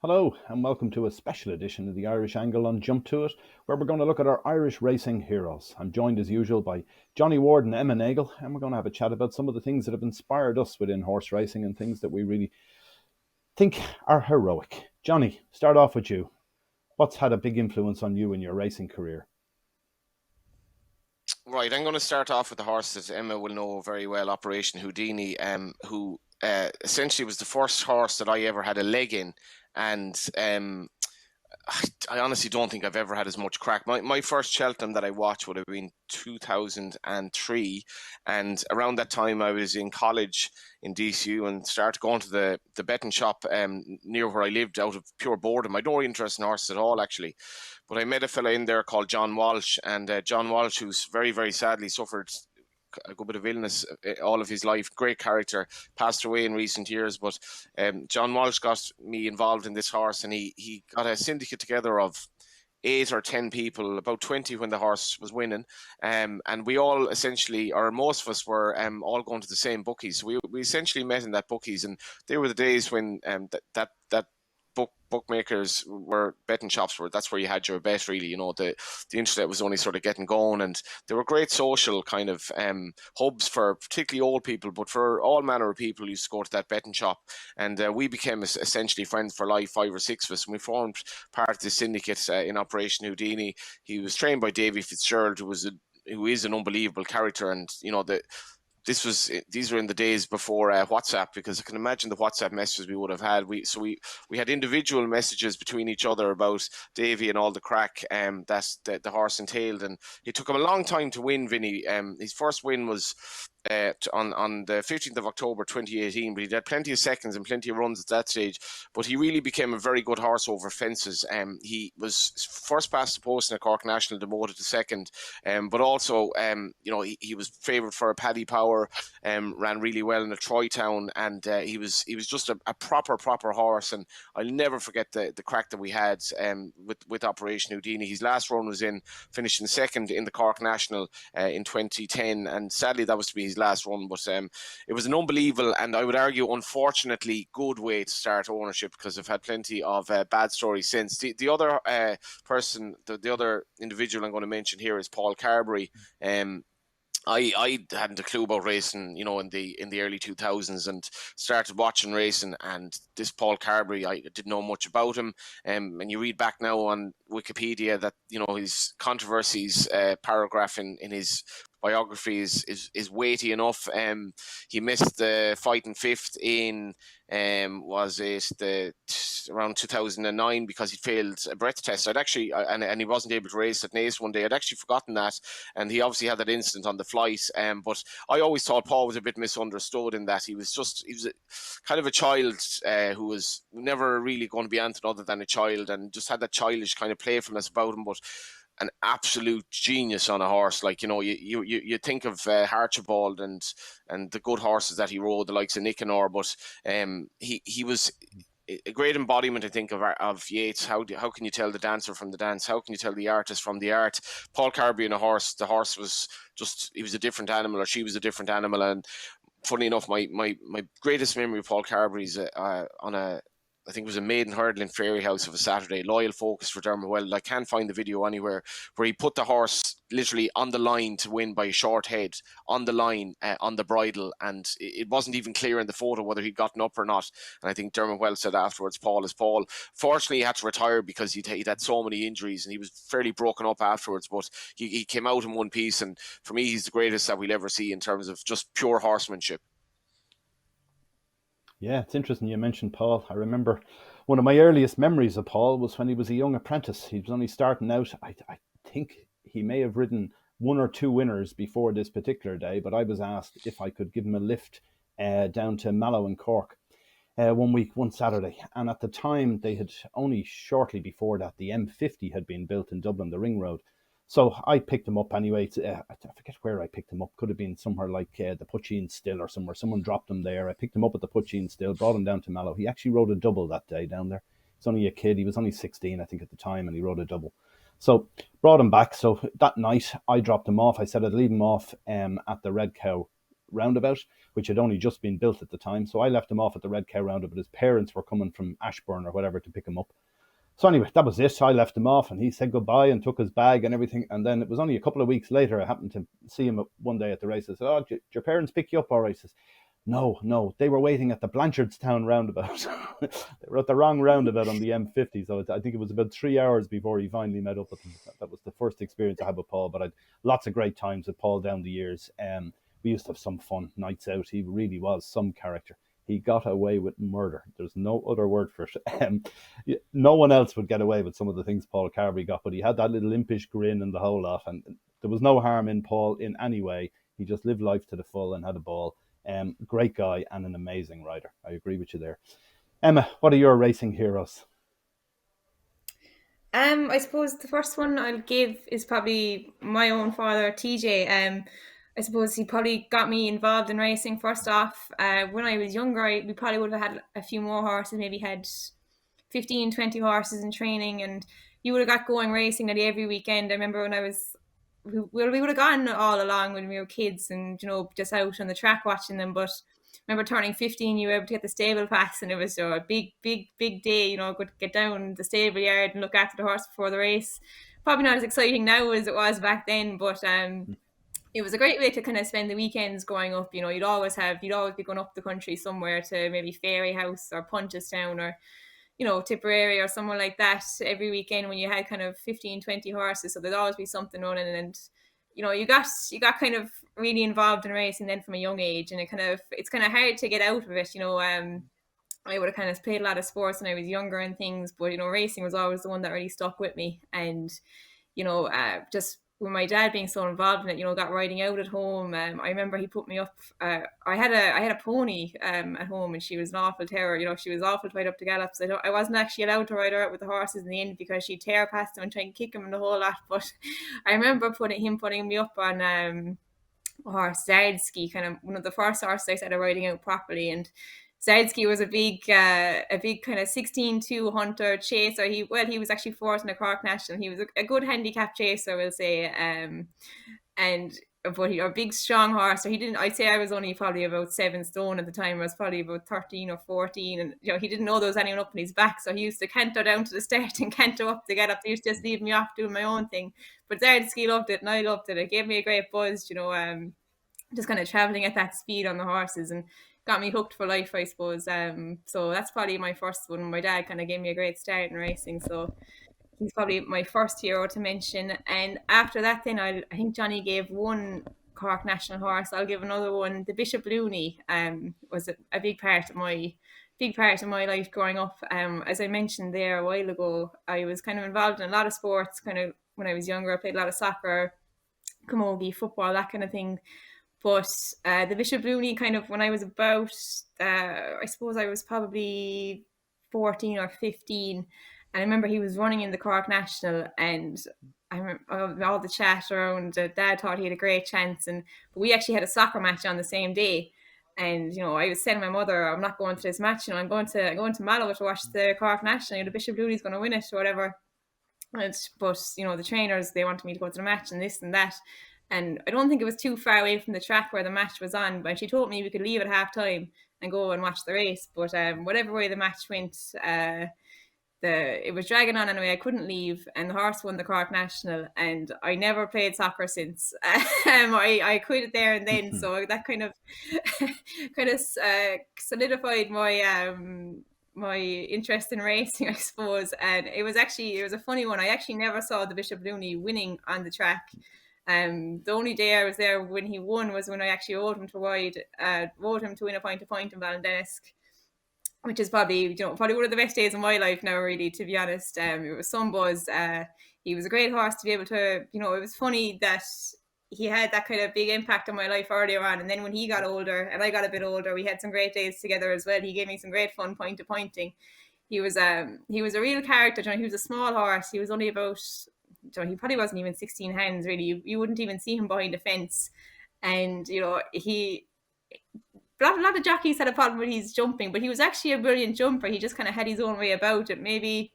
Hello and welcome to a special edition of the Irish Angle on Jump To It, where we're going to look at our Irish racing heroes. I'm joined as usual by Johnny Ward and Emma Nagle, and we're going to have a chat about some of the things that have inspired us within horse racing and things that we really think are heroic. Johnny, start off with you. What's had a big influence on you in your racing career? Right, I'm going to start off with the horse that Emma will know very well, Operation Houdini, who essentially was the first horse that I ever had a leg in, and I honestly don't think I've ever had as much crack. My first Cheltenham that I watched would have been 2003, and around that time I was in college in DCU and started going to the betting shop near where I lived out of pure boredom. I don't really interest in horses at all, actually. But I met a fella in there called John Walsh, and John Walsh, who's very, very sadly suffered a good bit of illness all of his life, great character, passed away in recent years. But John Walsh got me involved in this horse, and he got a syndicate together of 8 or 10 people, about 20 when the horse was winning, and we all essentially, or most of us were all going to the same bookies. So we essentially met in that bookies, and they were the days when that bookmakers were betting shops were that's where you had your bet, really. The internet was only sort of getting going, and they were great social kind of hubs for particularly old people, but for all manner of people who used to go to that betting shop. And we became essentially friends for life, 5 or 6 of us, and we formed part of the syndicate in Operation Houdini. He was trained by Davy Fitzgerald, who is an unbelievable character. And these were in the days before WhatsApp, because I can imagine the WhatsApp messages we would have had. We had individual messages between each other about Davy and all the crack that the horse entailed, and it took him a long time to win, Vinny. His first win was on the 15th of October 2018, but he had plenty of seconds and plenty of runs at that stage. But he really became a very good horse over fences. He was first past the post in a Cork National, demoted to second, but also he was favoured for a Paddy Power, ran really well in a Troy Town, and he was just a proper horse. And I'll never forget the crack that we had with Operation Houdini. His last run was finishing second in the Cork National in 2010, and sadly that was to be his last run. But it was an unbelievable, and I would argue unfortunately, good way to start ownership, because I've had plenty of bad stories since. The other person, the other individual I'm going to mention here is Paul Carberry. I hadn't a clue about racing, in the early 2000s, and started watching racing. And this Paul Carberry, I didn't know much about him. And you read back now on Wikipedia that his controversies paragraph in his biography is weighty enough. He missed the fighting fifth in was it around 2009 because he failed a breath test. And he wasn't able to race at Naas one day. I'd actually forgotten that, and he obviously had that incident on the flight. But I always thought Paul was a bit misunderstood in that he was kind of a child who was never really going to be anything other than a child, and just had that childish kind of playfulness about him. But an absolute genius on a horse. Like, you think of Archibald and the good horses that he rode, the likes of Nicanor, but he was a great embodiment, I think, of Yeats. How can you tell the dancer from the dance? How can you tell the artist from the art? Paul Carberry and a horse, the horse was he was a different animal, or she was a different animal. And funny enough, my greatest memory of Paul Carberry is I think it was a maiden hurdle in Fairyhouse of a Saturday, loyal focus for Dermot Well. I can't find the video anywhere, where he put the horse literally on the line to win by a short head, on the line, on the bridle, and it wasn't even clear in the photo whether he'd gotten up or not. And I think Dermot Well said afterwards, Paul is Paul. Fortunately, he had to retire because he'd had so many injuries, and he was fairly broken up afterwards, but he came out in one piece, and for me, he's the greatest that we'll ever see in terms of just pure horsemanship. Yeah, it's interesting you mentioned Paul. I remember one of my earliest memories of Paul was when he was a young apprentice. He was only starting out. I think he may have ridden one or two winners before this particular day, but I was asked if I could give him a lift down to Mallow in Cork one Saturday. And at the time, they had only shortly before that, the M50 had been built in Dublin, the ring road. So I picked him up anyway. I forget where I picked him up. Could have been somewhere like the Pucheen Still or somewhere. Someone dropped him there. I picked him up at the Pucheen Still, brought him down to Mallow. He actually rode a double that day down there. He's only a kid. He was only 16, I think, at the time, and he rode a double. So brought him back. So that night, I dropped him off. I said I'd leave him off at the Red Cow roundabout, which had only just been built at the time. So I left him off at the Red Cow roundabout. His parents were coming from Ashbourne or whatever to pick him up. So anyway, that was it. I left him off and he said goodbye and took his bag and everything. And then it was only a couple of weeks later, I happened to see him one day at the race. I said, "Oh, did your parents pick you up all right?" He says, no, they were waiting at the Blanchardstown roundabout. They were at the wrong roundabout on the M50. So I think it was about 3 hours before he finally met up with them. That was the first experience I had with Paul, but I had lots of great times with Paul down the years. We used to have some fun nights out. He really was some character. He got away with murder. There's no other word for it. No one else would get away with some of the things Paul Carberry got, but he had that little impish grin and the whole lot, and there was no harm in Paul in any way. He just lived life to the full and had a ball. Great guy and an amazing rider. I agree with you there. Emma, what are your racing heroes? I suppose the first one I'll give is probably my own father, TJ. I suppose he probably got me involved in racing first off. When I was younger, we probably would have had a few more horses, maybe had 15, 20 horses in training, and you would have got going racing nearly every weekend. I remember when I was, we would have gone all along when we were kids and, just out on the track watching them. But I remember turning 15, you were able to get the stable pass, and it was a big, big, big day, go get down the stable yard and look after the horse before the race. Probably not as exciting now as it was back then, but it was a great way to kind of spend the weekends growing up. You'd always be going up the country somewhere to maybe Fairyhouse or Punchestown or, Tipperary or somewhere like that every weekend when you had kind of 15, 20 horses. So there'd always be something running, and, you got kind of really involved in racing then from a young age, and it's kind of hard to get out of it. I would have kind of played a lot of sports when I was younger and things, but, racing was always the one that really stuck with me. And, just with my dad being so involved in it, got riding out at home. I remember he put me up. I had a pony at home, and she was an awful terror. She was awful to ride up the gallops. I wasn't actually allowed to ride her out with the horses in the end because she'd tear past them and try and kick him and the whole lot. But I remember putting me up on a horse, Zardsky, kind of one of the first horses I started riding out properly. And Zardsky was a big kind of 16-2 hunter chaser. He was actually fourth in the Cork National. He was a good handicap chaser, I will say. But a big strong horse. So I'd say I was only probably about 7 stone at the time. I was probably about 13 or 14. And, he didn't know there was anyone up on his back. So he used to canter down to the start and canter up to get up. He used to just leave me off doing my own thing. But Zardsky loved it and I loved it. It gave me a great buzz, just kind of traveling at that speed on the horses, and got me hooked for life, I suppose. So that's probably my first one. My dad kind of gave me a great start in racing, so he's probably my first hero to mention. And after that, then I think Johnny gave one Cork National horse. I'll give another one. The Bishop Looney was a big part of my life growing up. As I mentioned there a while ago, I was kind of involved in a lot of sports. Kind of when I was younger, I played a lot of soccer, camogie, football, that kind of thing. But the Bishop Looney, kind of when I was about, I suppose I was probably 14 or 15, and I remember he was running in the Cork National, and I remember all the chat around. Dad thought he had a great chance, but we actually had a soccer match on the same day. And I was telling my mother, I'm not going to this match. I'm going to Mallow to watch the Cork National. The Bishop Looney's going to win it or whatever. But the trainers, they wanted me to go to the match and this and that. And I don't think it was too far away from the track where the match was on, but she told me we could leave at half time and go and watch the race. But whatever way the match went, it was dragging on anyway. I couldn't leave, and the horse won the Cork National, and I never played soccer since. I quit it there and then, so that kind of solidified my interest in racing, I suppose. And it was a funny one. I actually never saw the Bishop Looney winning on the track. The only day I was there when he won was when I actually owed him to win a point in Ballindennis, which is probably one of the best days of my life now, really, to be honest. It was some buzz. He was a great horse to be able to, it was funny that he had that kind of big impact on my life earlier on, and then when he got older and I got a bit older, we had some great days together as well. He gave me some great fun pointing. He was a real character. He was a small horse. He was only about, he probably wasn't even 16 hands, really. You wouldn't even see him behind the fence. And, a lot of jockeys had a problem with his jumping, but he was actually a brilliant jumper. He just kind of had his own way about it. Maybe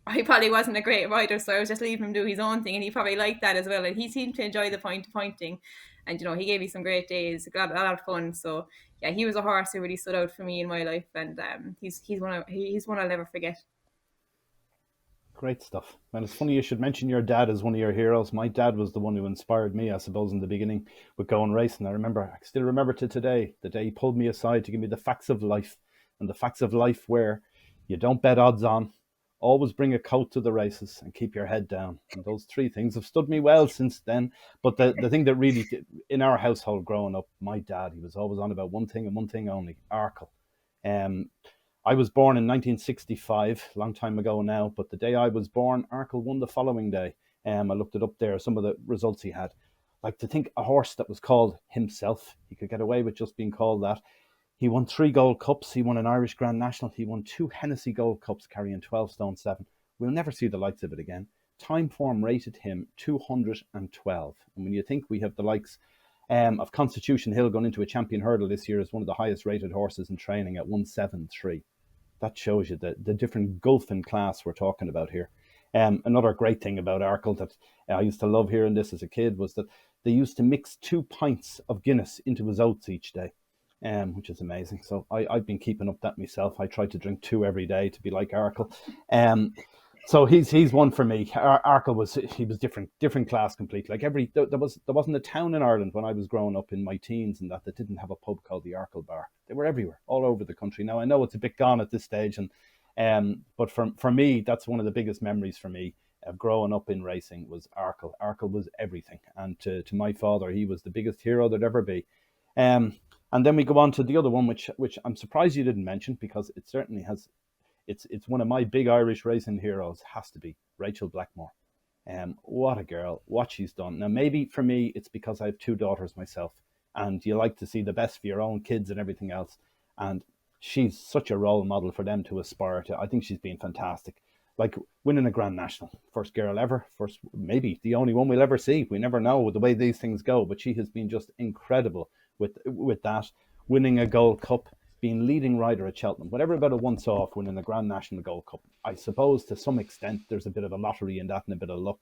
I probably wasn't a great rider, so I was just leaving him do his own thing, and he probably liked that as well. And he seemed to enjoy the pointing, and he gave me some great days, a lot of fun. So yeah, he was a horse who really stood out for me in my life, and he's one I'll never forget. Great stuff. And it's funny you should mention your dad as one of your heroes. My dad was the one who inspired me, I suppose, in the beginning with going racing. I still remember to today, the day he pulled me aside to give me the facts of life. And the facts of life were you don't bet odds on, always bring a coat to the races, and keep your head down. And those three things have stood me well since then. But the thing that really, in our household growing up, my dad, he was always on about one thing and one thing only, Arkle. Um, I was born in 1965, a long time ago now, but the day I was born, Arkle won the following day. I looked it up there, some of the results he had. Like, to think a horse that was called himself, he could get away with just being called that. He won 3 Gold Cups. He won an Irish Grand National. He won 2 Hennessy Gold Cups carrying 12 stone 7. We'll never see the likes of it again. Timeform rated him 212. And when you think we have the likes of Constitution Hill going into a champion hurdle this year as one of the highest rated horses in training at 173. That shows you the different gulf in class we're talking about here. Another great thing about Arkle that I used to love hearing this as a kid was that they used to mix 2 pints of Guinness into his oats each day, which is amazing. So I've been keeping up that myself. I try to drink 2 every day to be like Arkle. So he's one for me. Arkle was different class completely. Like there wasn't a town in Ireland when I was growing up in my teens and that didn't have a pub called the Arkle Bar. They were everywhere, all over the country. Now I know it's a bit gone at this stage, but for me, that's one of the biggest memories for me of growing up in racing was Arkle. Arkle was everything, and to my father, he was the biggest hero there'd ever be. And then we go on to the other one, which I'm surprised you didn't mention because it certainly has. It's one of my big Irish racing heroes, has to be Rachel Blackmore. What a girl, what she's done. Now, maybe for me, it's because I have 2 daughters myself, and you like to see the best for your own kids and everything else. And she's such a role model for them to aspire to. I think she's been fantastic. Like winning a Grand National, first girl ever, first maybe the only one we'll ever see. We never know the way these things go, but she has been just incredible with that, winning a Gold Cup, being leading rider at Cheltenham, whatever about a once-off winning a Grand National Gold Cup. I suppose to some extent there's a bit of a lottery in that and a bit of luck,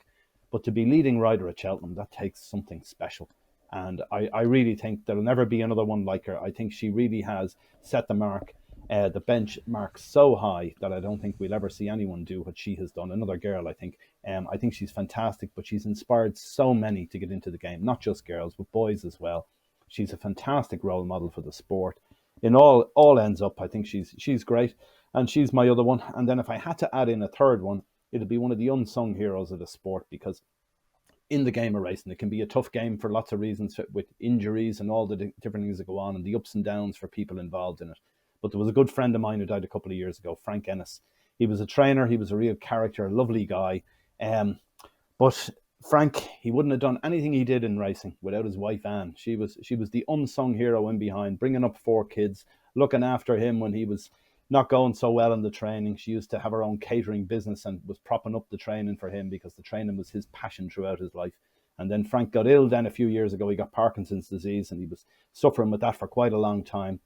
but to be leading rider at Cheltenham, that takes something special. And I really think there'll never be another one like her. I think she really has set the mark, the benchmark so high that I don't think we'll ever see anyone do what she has done. Another girl, I think. I think she's fantastic, but she's inspired so many to get into the game, not just girls, but boys as well. She's a fantastic role model for the sport. In all ends up, I think she's great, and she's my other one. And then if I had to add in a third one, it'd be one of the unsung heroes of the sport, because in the game of racing, it can be a tough game for lots of reasons, with injuries and all the different things that go on and the ups and downs for people involved in it. But there was a good friend of mine who died a couple of years ago, Frank Ennis. He was a trainer, he was a real character, a lovely guy. But Frank, he wouldn't have done anything he did in racing without his wife Anne. She was the unsung hero in behind, bringing up 4 kids, looking after him when he was not going so well in the training. She used to have her own catering business and was propping up the training for him because the training was his passion throughout his life. And then Frank got ill then a few years ago. He got Parkinson's disease and he was suffering with that for quite a long time.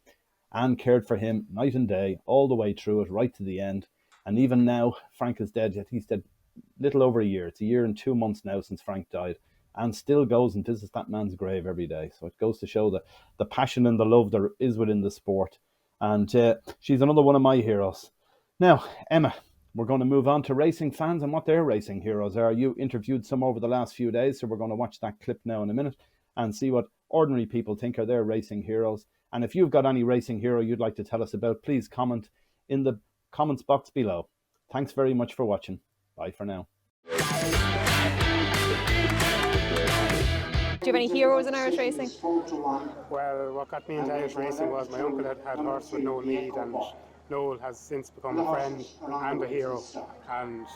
Anne cared for him night and day, all the way through it, right to the end. And even now, Frank is dead. He's dead little over a year. It's a year and 2 months now since Frank died, and still goes and visits that man's grave every day. So it goes to show the passion and the love there is within the sport. And she's another one of my heroes. Now, Emma, we're going to move on to racing fans and what their racing heroes are. You interviewed some over the last few days, so we're going to watch that clip now in a minute and see what ordinary people think are their racing heroes. And if you've got any racing hero you'd like to tell us about, please comment in the comments box below. Thanks very much for watching. Bye for now. Do you have any heroes in Irish racing? Well, what got me into Irish racing was my uncle had a horse with Noel Mead, and Noel has since become a friend and a hero. And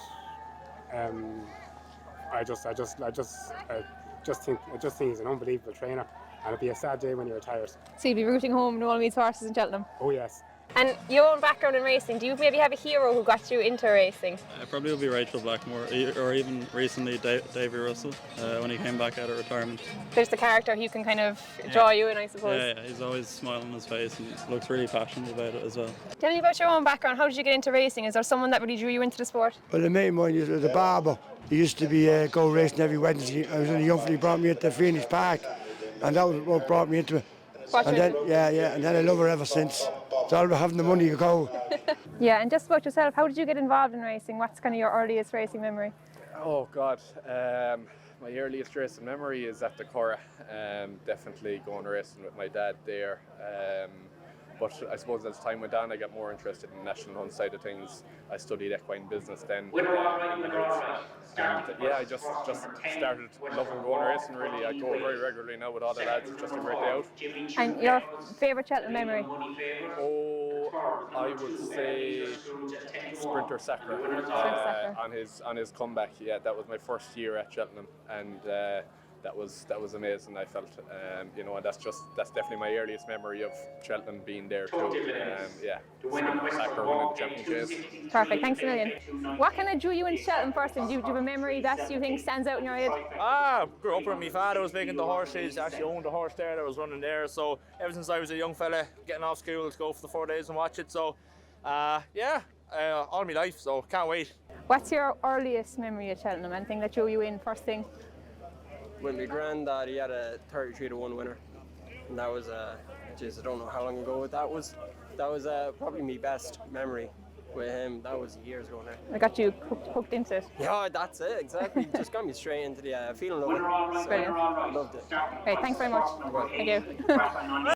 I just think he's an unbelievable trainer. And it'd be a sad day when he retires. So you'd be rooting home Noel Mead's horses in Cheltenham? Oh yes, And your own background in racing, do you maybe have a hero who got you into racing? It probably would be Rachel Blackmore, or even recently Davy Russell, when he came back out of retirement. There's the character who can kind of draw you in, I suppose. Yeah, he's always smiling on his face and looks really passionate about it as well. Tell me about your own background. How did you get into racing? Is there someone that really drew you into the sport? Well, a mate of mine was a barber. He used to be go racing every Wednesday. I was only young, he brought me into Phoenix Park, and that was what brought me into it. And then, and then I love her ever since. It's all about having the money to go. Yeah, and just about yourself, how did you get involved in racing? What's kind of your earliest racing memory? Oh God, my earliest racing memory is at the Curragh. Definitely going racing with my dad there. But I suppose as time went on, I got more interested in the national hunt side of things. I studied equine business then. And yeah, I just started loving going racing really. I go very regularly now with all the lads. It's just a great day out. And your favourite Cheltenham memory? Oh, I would say Sprinter Sacre on his comeback. Yeah, that was my first year at Cheltenham, and that was amazing. I felt, and that's definitely my earliest memory of Cheltenham being there too. Yeah, Sacre winning the championship. Perfect, thanks a million. What kind of drew you into Cheltenham first? And do you have a memory that you think stands out in your head? Grew up with my father was big into horses. Actually owned a horse there that was running there. So ever since I was a young fella, getting off school to go for the 4 days and watch it. So all my life. So can't wait. What's your earliest memory of Cheltenham? Anything that drew you in first thing? With my granddad, he had a 33-1 winner, and that was I don't know how long ago that was. That was probably my best memory with him. That was years ago now. I got you hooked into it. Yeah, that's it, exactly. Just got me straight into the feeling of it. Brilliant. Loved it. Great, thanks very much. Thank you.